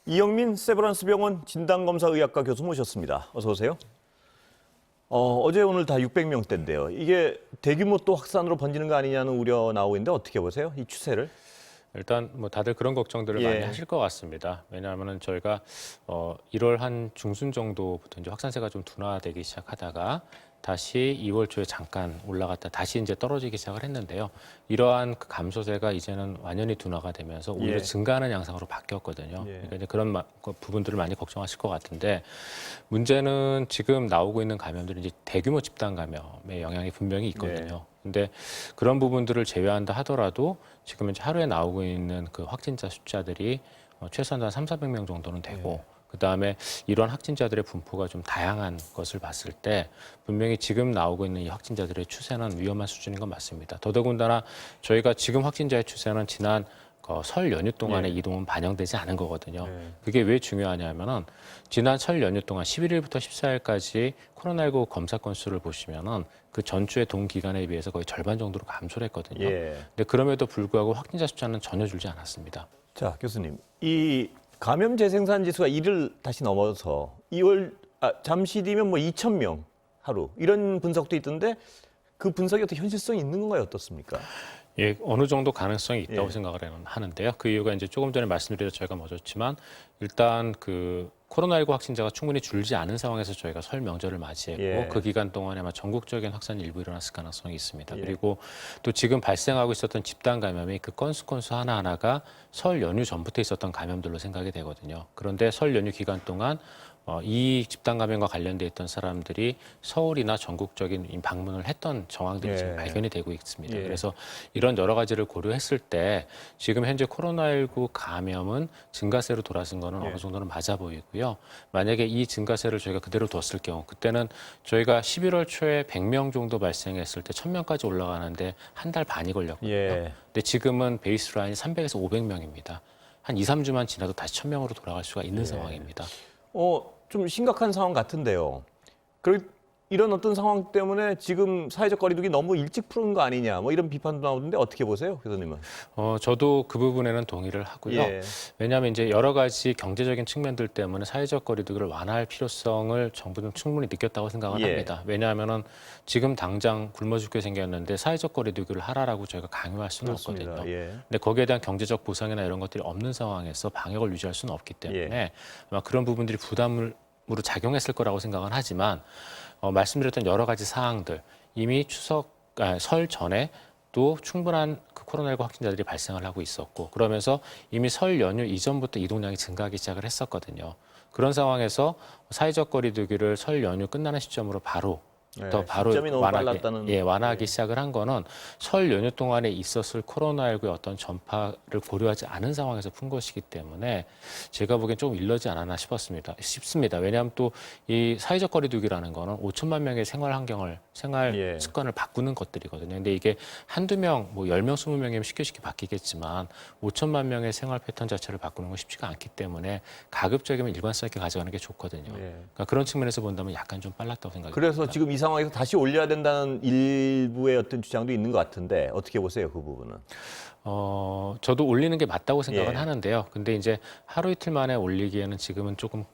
이영민 세브란스병원 진단검사의학과 교수 모셨습니다. 어서 오세요. 어제 오늘 다 600명대인데요. 이게 대규모 또 확산으로 번지는 거 아니냐는 우려 나오고 있는데 어떻게 보세요? 이 추세를? 일단 뭐 다들 그런 걱정들을 많이 하실 것 같습니다. 왜냐하면 저희가 1월 한 중순 정도부터 이제 확산세가 좀 둔화되기 시작하다가 다시 2월 초에 잠깐 올라갔다 다시 이제 떨어지기 시작을 했는데요. 이러한 그 감소세가 이제는 완연히 둔화가 되면서 오히려 증가하는 양상으로 바뀌었거든요. 그러니까 이제 그런 그 부분들을 많이 걱정하실 것 같은데 문제는 지금 나오고 있는 감염들이 이제 대규모 집단 감염의 영향이 분명히 있거든요. 근데 그런 부분들을 제외한다 하더라도 지금 이제 하루에 나오고 있는 그 확진자 숫자들이 최소한 한 300~400명 정도는 되고 그다음에 이런 확진자들의 분포가 좀 다양한 것을 봤을 때 분명히 지금 나오고 있는 이 확진자들의 추세는 위험한 수준인 건 맞습니다. 더더군다나 저희가 지금 확진자의 추세는 지난 설 연휴 동안의 이동은 반영되지 않은 거거든요. 그게 왜 중요하냐면은 지난 설 연휴 동안 11일부터 14일까지 코로나19 검사 건수를 보시면은 그 전주의 동 기간에 비해서 거의 절반 정도로 감소를 했거든요. 근데 그럼에도 불구하고 확진자 숫자는 전혀 줄지 않았습니다. 자, 교수님. 이 감염 재생산 지수가 1을 다시 넘어서 2월 잠시 뒤면 뭐 2,000명 하루 이런 분석도 있던데 그 분석이 어떻게 현실성이 있는 건가요? 어떻습니까? 예, 어느 정도 가능성이 있다고 생각을 하는데요. 그 이유가 이제 조금 전에 말씀드려서 저희가 먼저지만 일단 그 코로나19 확진자가 충분히 줄지 않은 상황에서 저희가 설 명절을 맞이했고 그 기간 동안에 아마 전국적인 확산이 일부 일어났을 가능성이 있습니다. 그리고 또 지금 발생하고 있었던 집단 감염이 그 건수 하나하나가 설 연휴 전부터 있었던 감염들로 생각이 되거든요. 그런데 설 연휴 기간 동안 이 집단 감염과 관련돼 있던 사람들이 서울이나 전국적인 방문을 했던 정황들이 지금 발견이 되고 있습니다. 그래서 이런 여러 가지를 고려했을 때 지금 현재 코로나19 감염은 증가세로 돌아선 거는 어느 정도는 맞아 보이고요. 만약에 이 증가세를 저희가 그대로 뒀을 경우 그때는 저희가 11월 초에 100명 정도 발생했을 때 1000명까지 올라가는데 한 달 반이 걸렸거든요. 근데 지금은 베이스라인이 300에서 500명입니다. 한 2, 3주만 지나도 다시 1000명으로 돌아갈 수가 있는 상황입니다. 좀 심각한 상황 같은데요. 이런 어떤 상황 때문에 지금 사회적 거리두기 너무 일찍 푸는 거 아니냐, 뭐 이런 비판도 나오는데 어떻게 보세요, 교수님은? 저도 그 부분에는 동의를 하고요. 왜냐하면 이제 여러 가지 경제적인 측면들 때문에 사회적 거리두기를 완화할 필요성을 정부는 충분히 느꼈다고 생각을 합니다. 왜냐하면은 지금 당장 굶어 죽게 생겼는데 사회적 거리두기를 하라라고 저희가 강요할 수는 없거든요. 근데 거기에 대한 경제적 보상이나 이런 것들이 없는 상황에서 방역을 유지할 수는 없기 때문에 아마 그런 부분들이 부담으로 작용했을 거라고 생각은 하지만 말씀드렸던 여러 가지 사항들 이미 설 전에 또 충분한 그 코로나19 확진자들이 발생을 하고 있었고 그러면서 이미 설 연휴 이전부터 이동량이 증가하기 시작을 했었거든요. 그런 상황에서 사회적 거리두기를 설 연휴 끝나는 시점으로 바로 완화하기 시작을 한 거는 설 연휴 동안에 있었을 코로나19의 어떤 전파를 고려하지 않은 상황에서 푼 것이기 때문에 제가 보기엔 조금 일러지 않았나 싶습니다. 왜냐하면 또 이 사회적 거리두기라는 거는 5천만 명의 생활 습관을 바꾸는 것들이거든요. 근데 이게 한두 명, 뭐 10명, 20명이면 쉽게 바뀌겠지만 5천만 명의 생활 패턴 자체를 바꾸는 건 쉽지가 않기 때문에 가급적이면 일관성 있게 가져가는 게 좋거든요. 그러니까 그런 측면에서 본다면 약간 좀 빨랐다고 생각합니다. 그래서 지금 이 상황에서 다시 올려야 된다는 일부의 어떤 주장도 있는 것 같은데 어떻게 보세요, 그 부분은? 저도 올리는 게 맞다고 생각은 하는데요. 근데 이제 하루 이틀 만에 올리기에는 지금은 조금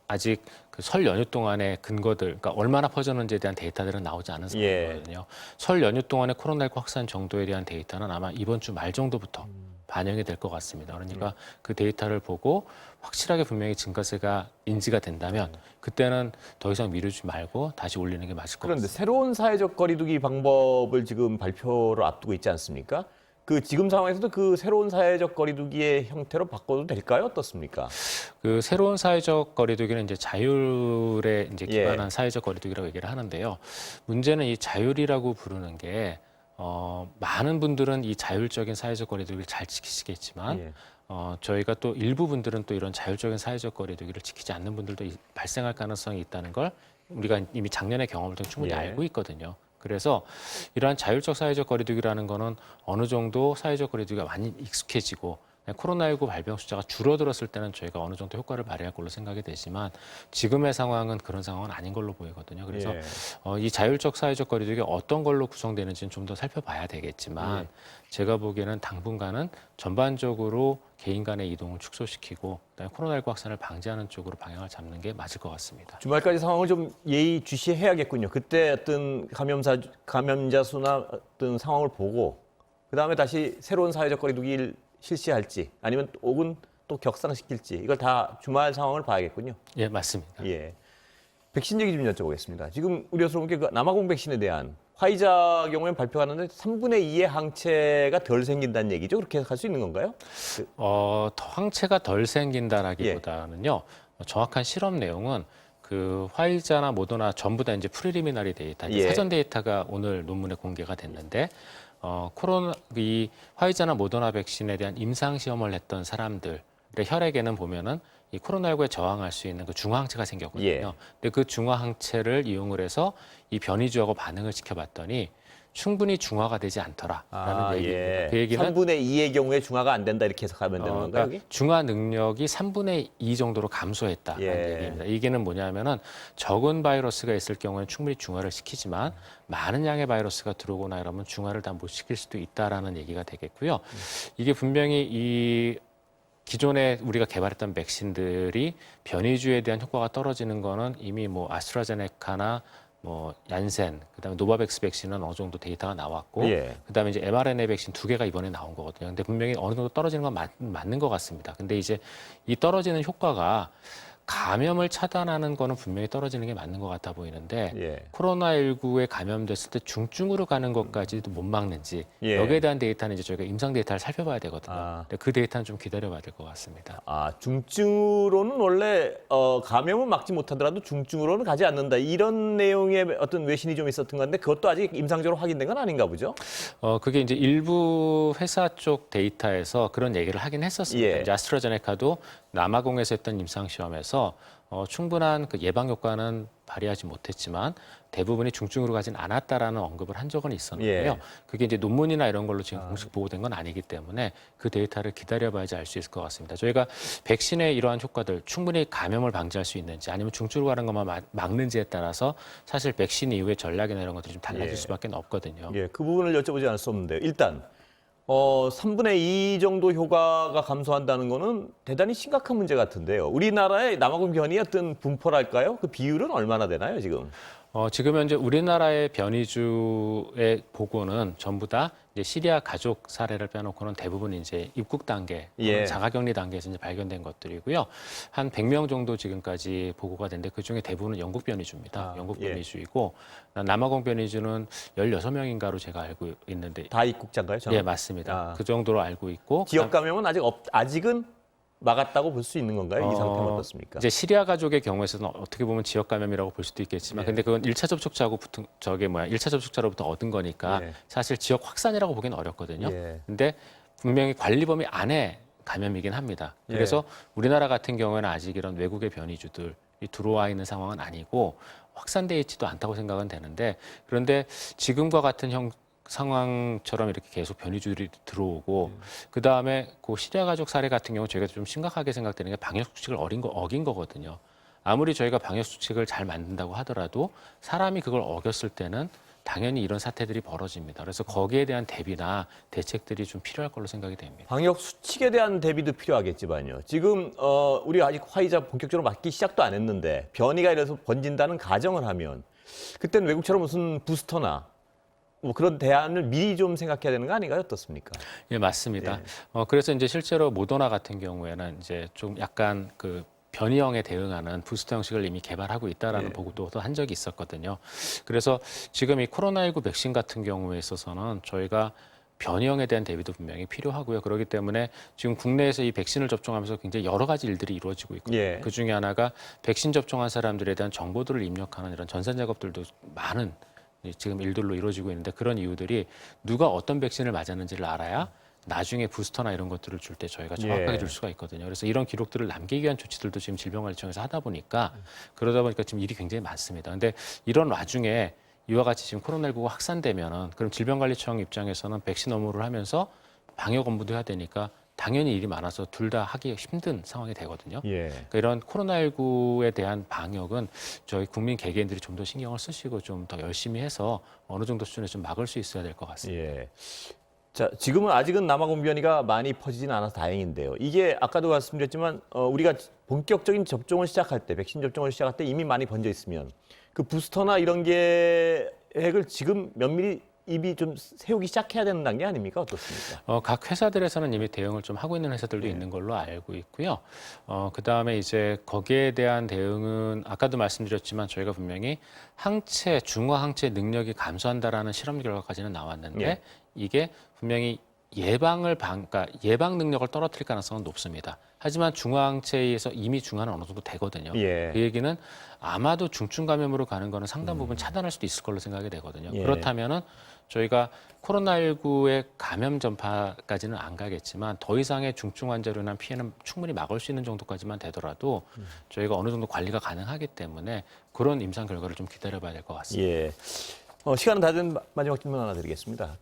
아직 그 설 연휴 동안의 근거들, 그러니까 얼마나 퍼졌는지에 대한 데이터들은 나오지 않은 상황이거든요. 설 연휴 동안의 코로나19 확산 정도에 대한 데이터는 아마 이번 주 말 정도부터 반영이 될 것 같습니다. 그러니까 그 데이터를 보고 확실하게 분명히 증가세가 인지가 된다면 그때는 더 이상 미루지 말고 다시 올리는 게 맞을 것 같습니다. 그런데 새로운 사회적 거리두기 방법을 지금 발표를 앞두고 있지 않습니까? 그 지금 상황에서도 그 새로운 사회적 거리두기의 형태로 바꿔도 될까요? 어떻습니까? 그 새로운 사회적 거리두기는 이제 자율에 이제 기반한 사회적 거리두기라고 얘기를 하는데요. 문제는 이 자율이라고 부르는 게 많은 분들은 이 자율적인 사회적 거리두기를 잘 지키시겠지만 저희가 또 일부 분들은 또 이런 자율적인 사회적 거리두기를 지키지 않는 분들도 발생할 가능성이 있다는 걸 우리가 이미 작년의 경험을 통해 충분히 알고 있거든요. 그래서 이러한 자율적 사회적 거리두기라는 거는 어느 정도 사회적 거리두기가 많이 익숙해지고 코로나19 발병 숫자가 줄어들었을 때는 저희가 어느 정도 효과를 발휘할 걸로 생각이 되지만 지금의 상황은 그런 상황은 아닌 걸로 보이거든요. 그래서 예. 이 자율적 사회적 거리두기가 어떤 걸로 구성되는지는 좀 더 살펴봐야 되겠지만 제가 보기에는 당분간은 전반적으로 개인 간의 이동을 축소시키고 그다음에 코로나19 확산을 방지하는 쪽으로 방향을 잡는 게 맞을 것 같습니다. 주말까지 상황을 좀 예의주시해야겠군요. 그때 어떤 감염자 수나 어떤 상황을 보고 그다음에 다시 새로운 사회적 거리두기를 실시할지 아니면 혹은 또 격상시킬지 이걸 다 주말 상황을 봐야겠군요. 예, 맞습니다. 예. 백신 얘기 좀 여쭤보겠습니다. 지금 우려스러운 게 그 남아공 백신에 대한 화이자 경우엔 발표가 났는데 3분의 2의 항체가 덜 생긴다는 얘기죠. 그렇게 해석할 수 있는 건가요? 더 항체가 덜 생긴다라기보다는요. 정확한 실험 내용은 그 화이자나 모더나 전부 다 이제 프리리미너리 데이터, 예. 사전 데이터가 오늘 논문에 공개가 됐는데 이 화이자나 모더나 백신에 대한 임상 시험을 했던 사람들의 혈액에는 보면은 이 코로나19에 저항할 수 있는 그 중화항체가 생겼거든요. 예. 근데 그 중화항체를 이용을 해서 이 변이주하고 반응을 지켜봤더니 충분히 중화가 되지 않더라라는 얘기입니다. 그 얘기는 3분의 2의 경우에 중화가 안 된다 이렇게 해석하면 되는 건가요? 그러니까 중화 능력이 3분의 2 정도로 감소했다는 예. 얘기입니다. 이게는 뭐냐면은 적은 바이러스가 있을 경우에는 충분히 중화를 시키지만 많은 양의 바이러스가 들어오거나 이러면 중화를 다 못 시킬 수도 있다라는 얘기가 되겠고요. 이게 분명히 이 기존에 우리가 개발했던 백신들이 변이주에 대한 효과가 떨어지는 거는 이미 뭐 아스트라제네카나 뭐 얀센, 그다음에 노바백스 백신은 어느 정도 데이터가 나왔고, 예. 그다음에 이제 mRNA 백신 2개가 이번에 나온 거거든요. 근데 분명히 어느 정도 떨어지는 건 맞는 것 같습니다. 근데 이제 이 떨어지는 효과가 감염을 차단하는 거는 분명히 떨어지는 게 맞는 것 같아 보이는데 예. 코로나19에 감염됐을 때 중증으로 가는 것까지도 못 막는지 예. 여기에 대한 데이터는 이제 저희가 임상 데이터를 살펴봐야 되거든요. 아. 근데 그 데이터는 좀 기다려봐야 될 것 같습니다. 중증으로는 원래 감염은 막지 못하더라도 중증으로는 가지 않는다. 이런 내용의 어떤 외신이 좀 있었던 건데 그것도 아직 임상적으로 확인된 건 아닌가 보죠? 그게 이제 일부 회사 쪽 데이터에서 그런 얘기를 하긴 했었습니다. 예. 이제 아스트라제네카도 남아공에서 했던 임상 시험에서 충분한 그 예방 효과는 발휘하지 못했지만 대부분이 중증으로 가진 않았다라는 언급을 한 적은 있었는데요. 예. 그게 이제 논문이나 이런 걸로 지금 공식 보고된 건 아니기 때문에 그 데이터를 기다려봐야지 알 수 있을 것 같습니다. 저희가 백신의 이러한 효과들 충분히 감염을 방지할 수 있는지 아니면 중증으로 가는 것만 막는지에 따라서 사실 백신 이후의 전략이나 이런 것들이 좀 달라질 예. 수밖에 없거든요. 예, 그 부분을 여쭤보지 않을 수 없는데요. 일단 3분의 2 정도 효과가 감소한다는 거는 대단히 심각한 문제 같은데요. 우리나라의 남아공 변이의 어떤 분포랄까요? 그 비율은 얼마나 되나요, 지금? 지금 현재 우리나라의 변이주의 보고는 전부 다 이제 시리아 가족 사례를 빼놓고는 대부분 이제 입국 단계, 예. 자가격리 단계에서 이제 발견된 것들이고요. 한 100명 정도 지금까지 보고가 됐는데 그 중에 대부분은 영국 변이주입니다. 영국 예. 변이주이고 남아공 변이주는 16명인가로 제가 알고 있는데 다 입국자인가요? 예, 맞습니다. 그 정도로 알고 있고 지역 감염은 아직은 막았다고 볼 수 있는 건가요? 이 상태는 어떻습니까? 이제 시리아 가족의 경우에서는 어떻게 보면 지역 감염이라고 볼 수도 있겠지만, 근데 그건 1차 접촉자하고 1차 접촉자로부터 얻은 거니까 예. 사실 지역 확산이라고 보기는 어렵거든요. 예. 근데 분명히 관리 범위 안에 감염이긴 합니다. 그래서 우리나라 같은 경우에는 아직 이런 외국의 변이주들이 들어와 있는 상황은 아니고 확산돼 있지도 않다고 생각은 되는데, 그런데 지금과 같은 상황처럼 이렇게 계속 변이주들이 들어오고 그 다음에 그 시리아 가족 사례 같은 경우 저희가 좀 심각하게 생각되는 게 방역 수칙을 어긴 거거든요. 아무리 저희가 방역 수칙을 잘 만든다고 하더라도 사람이 그걸 어겼을 때는 당연히 이런 사태들이 벌어집니다. 그래서 거기에 대한 대비나 대책들이 좀 필요할 걸로 생각이 됩니다. 방역 수칙에 대한 대비도 필요하겠지만요. 지금 우리 아직 화이자 본격적으로 맞기 시작도 안 했는데 변이가 이래서 번진다는 가정을 하면 그때는 외국처럼 무슨 부스터나 뭐 그런 대안을 미리 좀 생각해야 되는 거 아닌가요? 어떻습니까? 예, 맞습니다. 그래서 이제 실제로 모더나 같은 경우에는 이제 좀 약간 그 변이형에 대응하는 부스터 형식을 이미 개발하고 있다라는 보고도 한 적이 있었거든요. 그래서 지금 이 코로나19 백신 같은 경우에 있어서는 저희가 변이형에 대한 대비도 분명히 필요하고요. 그렇기 때문에 지금 국내에서 이 백신을 접종하면서 굉장히 여러 가지 일들이 이루어지고 있거든요. 예. 그 중에 하나가 백신 접종한 사람들에 대한 정보들을 입력하는 이런 전산 작업들도 많은 지금 일들로 이루어지고 있는데 그런 이유들이 누가 어떤 백신을 맞았는지를 알아야 나중에 부스터나 이런 것들을 줄 때 저희가 정확하게 줄 수가 있거든요. 그래서 이런 기록들을 남기기 위한 조치들도 지금 질병관리청에서 하다 보니까 그러다 보니까 지금 일이 굉장히 많습니다. 근데 이런 와중에 이와 같이 지금 코로나19가 확산되면은 그럼 질병관리청 입장에서는 백신 업무를 하면서 방역 업무도 해야 되니까 당연히 일이 많아서 둘 다 하기 힘든 상황이 되거든요. 예. 그러니까 이런 코로나19에 대한 방역은 저희 국민 개개인들이 좀 더 신경을 쓰시고 좀 더 열심히 해서 어느 정도 수준에 좀 막을 수 있어야 될 것 같습니다. 예. 자, 지금은 아직은 남아공변이가 많이 퍼지진 않아서 다행인데요. 이게 아까도 말씀드렸지만 우리가 본격적인 접종을 시작할 때, 백신 접종을 시작할 때 이미 많이 번져 있으면 그 부스터나 이런 계획을 지금 면밀히 입이 좀 세우기 시작해야 되는 단계 아닙니까? 어떻습니까? 각 회사들에서는 이미 대응을 좀 하고 있는 회사들도 있는 걸로 알고 있고요. 그다음에 이제 거기에 대한 대응은 아까도 말씀드렸지만 저희가 분명히 항체, 중화 항체 능력이 감소한다라는 실험 결과까지는 나왔는데 예. 이게 분명히 그러니까 예방 능력을 떨어뜨릴 가능성은 높습니다. 하지만 중화항체에 의해서 이미 중화는 어느 정도 되거든요. 예. 그 얘기는 아마도 중증 감염으로 가는 거는 상당 부분 차단할 수도 있을 걸로 생각이 되거든요. 예. 그렇다면은 저희가 코로나19의 감염 전파까지는 안 가겠지만 더 이상의 중증 환자로 인한 피해는 충분히 막을 수 있는 정도까지만 되더라도 저희가 어느 정도 관리가 가능하기 때문에 그런 임상 결과를 좀 기다려봐야 될 것 같습니다. 예. 시간은 다 된 마지막 질문 하나 드리겠습니다.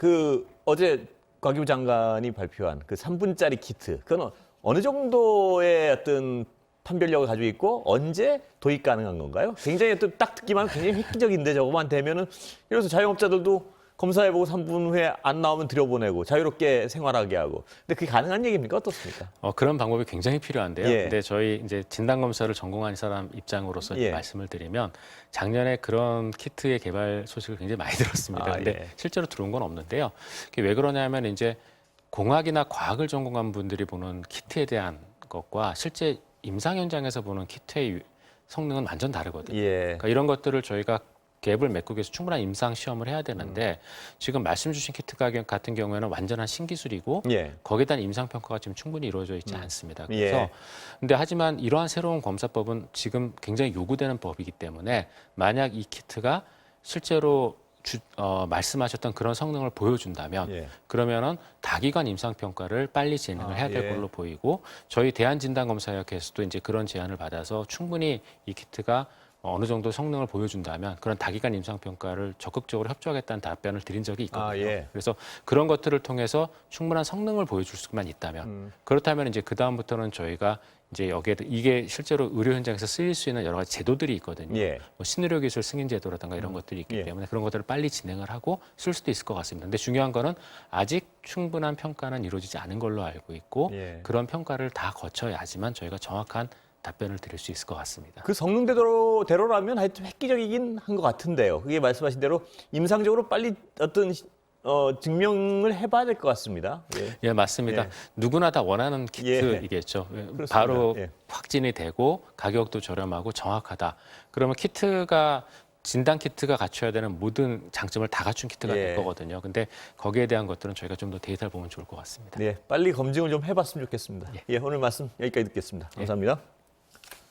어제 과기부 장관이 발표한 그 3분짜리 키트, 그건 어느 정도의 어떤 판별력을 가지고 있고 언제 도입 가능한 건가요? 굉장히 딱 듣기만 하면 굉장히 획기적인데 저거만 되면은 이래서 자영업자들도 검사해보고 3분 후에 안 나오면 들여보내고 자유롭게 생활하게 하고. 근데 그게 가능한 얘기입니까? 어떻습니까? 그런 방법이 굉장히 필요한데요. 예. 근데 저희 이제 진단 검사를 전공한 사람 입장으로서 예. 말씀을 드리면 작년에 그런 키트의 개발 소식을 굉장히 많이 들었습니다. 근데 예. 실제로 들어온 건 없는데요. 그게 왜 그러냐면 이제 공학이나 과학을 전공한 분들이 보는 키트에 대한 것과 실제 임상 현장에서 보는 키트의 성능은 완전 다르거든요. 예. 그러니까 이런 것들을 저희가 갭을 메꾸기 위해서 충분한 임상 시험을 해야 되는데 지금 말씀 주신 키트 가격 같은 경우에는 완전한 신기술이고 예. 거기에 대한 임상 평가가 지금 충분히 이루어져 있지 않습니다. 예. 그래서 근데 하지만 이러한 새로운 검사법은 지금 굉장히 요구되는 법이기 때문에 만약 이 키트가 실제로 말씀하셨던 그런 성능을 보여준다면 예. 그러면은 다기관 임상 평가를 빨리 진행을 해야 될 예. 걸로 보이고 저희 대한진단검사협회에서도 이제 그런 제안을 받아서 충분히 이 키트가 어느 정도 성능을 보여준다면 그런 다기관 임상 평가를 적극적으로 협조하겠다는 답변을 드린 적이 있거든요. 예. 그래서 그런 것들을 통해서 충분한 성능을 보여줄 수만 있다면 그렇다면 이제 그 다음부터는 저희가 이제 여기에 이게 실제로 의료 현장에서 쓰일 수 있는 여러 가지 제도들이 있거든요. 예. 뭐 신의료 기술 승인 제도라든가 이런 것들이 있기 예. 때문에 그런 것들을 빨리 진행을 하고 쓸 수도 있을 것 같습니다. 근데 중요한 거는 아직 충분한 평가는 이루어지지 않은 걸로 알고 있고 예. 그런 평가를 다 거쳐야지만 저희가 정확한 답변을 드릴 수 있을 것 같습니다. 그 성능대로라면 하여튼 획기적이긴 한 것 같은데요. 그게 말씀하신 대로 임상적으로 빨리 어떤 증명을 해봐야 될 것 같습니다. 예. 예, 맞습니다. 예. 누구나 다 원하는 키트이겠죠. 바로 예. 확진이 되고 가격도 저렴하고 정확하다. 그러면 키트가 진단 키트가 갖춰야 되는 모든 장점을 다 갖춘 키트가 예. 될 거거든요. 근데 거기에 대한 것들은 저희가 좀 더 데이터를 보면 좋을 것 같습니다. 네, 빨리 검증을 좀 해봤으면 좋겠습니다. 예, 오늘 말씀 여기까지 듣겠습니다. 감사합니다.